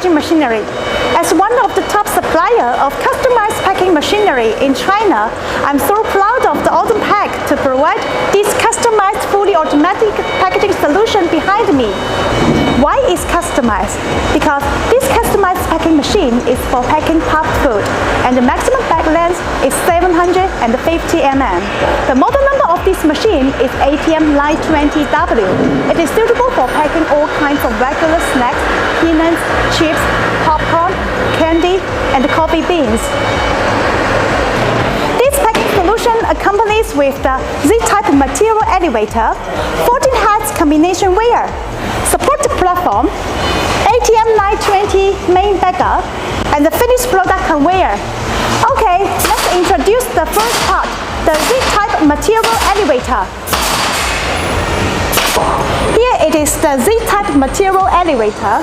packing machinery. As one of the top suppliers of customized packing machinery in China, I'm so proud of the Autom Pack to provide this customized fully automatic packaging solution behind me. Why is customized? Because this customized packing machine is for packing puffed food, and the maximum bag length is 750 mm. The model number of this machine is ATM 920W. It is suitable for packing all kinds of regular snacks, peanuts, chips, popcorn, candy, and coffee beans. This packing solution accompanies with the Z-type material elevator, 14 heads combination wear, support platform, ATM 920 main bagger, and the finished product conveyor. Okay, let's introduce the first part, the Z-type material elevator. Here it is the Z-type material elevator.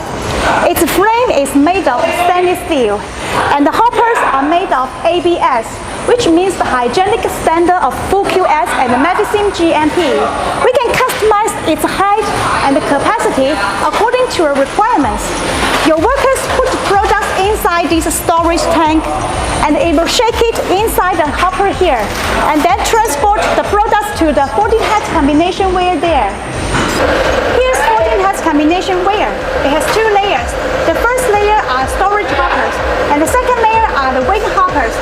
Its frame is made of stainless steel, and the hoppers are made of ABS, which means the hygienic standard of full QS and the medicine GMP. We can customize its height and capacity according to your requirements. Your workers put the products inside this storage tank, and it will shake it inside the hopper here, and then transport the products to the 14 head combination wear there. Here's 14 heads combination wear. It has two layers. The first layer are storage hoppers, and the second layer are the weighing hoppers.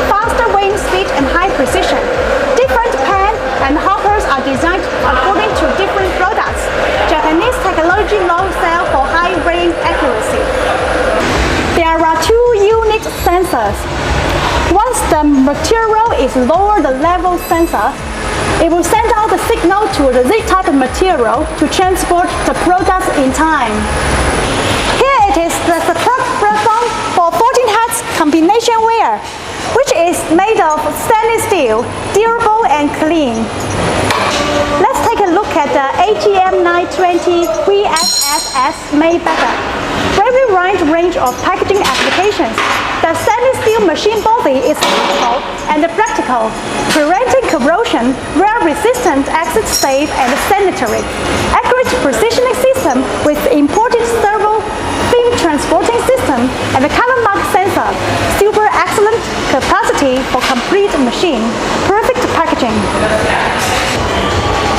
Faster weighing speed and high precision. Different pan and hoppers are designed according to different products. Japanese technology low cell for high weighing accuracy. There are two unit sensors. Once the material is lower the level sensor, it will send out the signal to the Z-type material to transport the products in time. Here it is the support platform for 14 heads combination wear, which is made of stainless steel, durable and clean. Let's take a look at the ATM 920 VSSS main bagger. Very wide range of packaging applications. The stainless steel machine body is flexible and practical, preventing corrosion, wear-resistant, acid-safe, and sanitary. Accurate positioning system with imported servo film transporting system and the color mark sensor. Super excellent capacity for complete machine. Perfect packaging.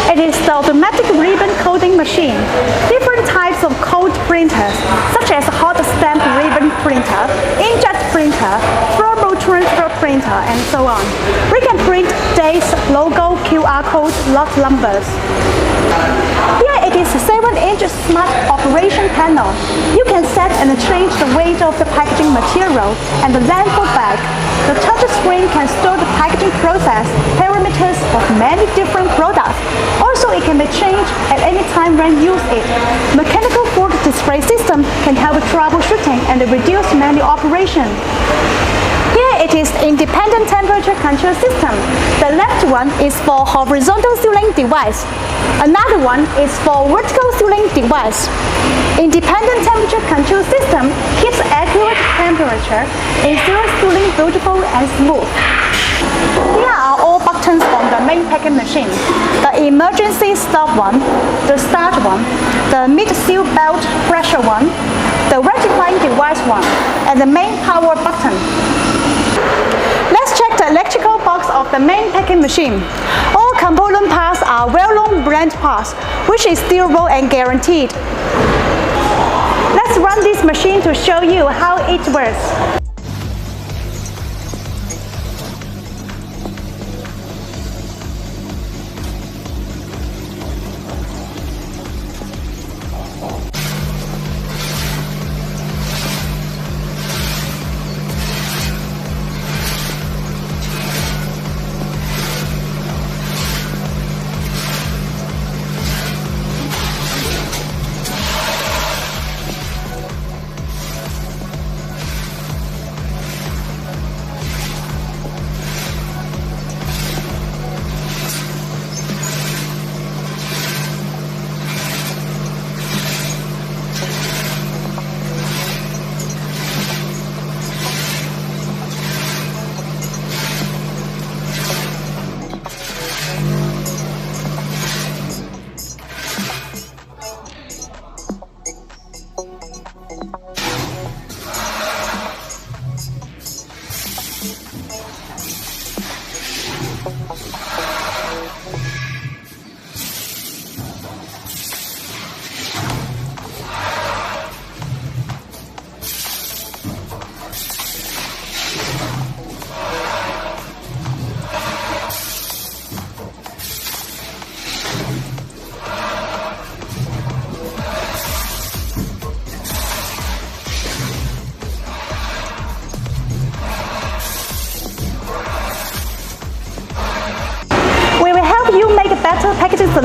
It is the automatic ribbon coding machine. Different types of code printers, such as hot stamp ribbon printer, inkjet printer, thermal transfer printer, and so on. We can print dates, logo, QR code, lot numbers. Here it is a 7-inch smart operation panel. You can set and change the weight of the packaging material and the length of bag. The touch screen can store the packaging process, parameters of many different products. Also, it can be changed at any time when you use it. Mechanical fault display system can help troubleshooting and reduce manual operation. Here it is independent temperature control system. The left one is for horizontal sealing device. Another one is for vertical sealing device. Independent temperature control system keeps accurate temperature, ensures sealing beautiful and smooth. Here are all buttons on the main packing machine. The emergency stop one, the start one, the mid-seal belt pressure one, the rectifying device one, and the main power button. Let's check the electrical box of the main packing machine. All component parts are well-known brand parts, which is durable and guaranteed. Let's run this machine to show you how it works.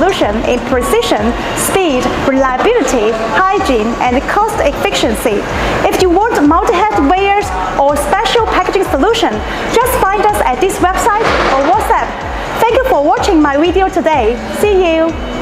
solution in precision, speed, reliability, hygiene, and cost efficiency. If you want multi-head weighers or special packaging solution, just find us at this website or WhatsApp. Thank you for watching my video today. See you!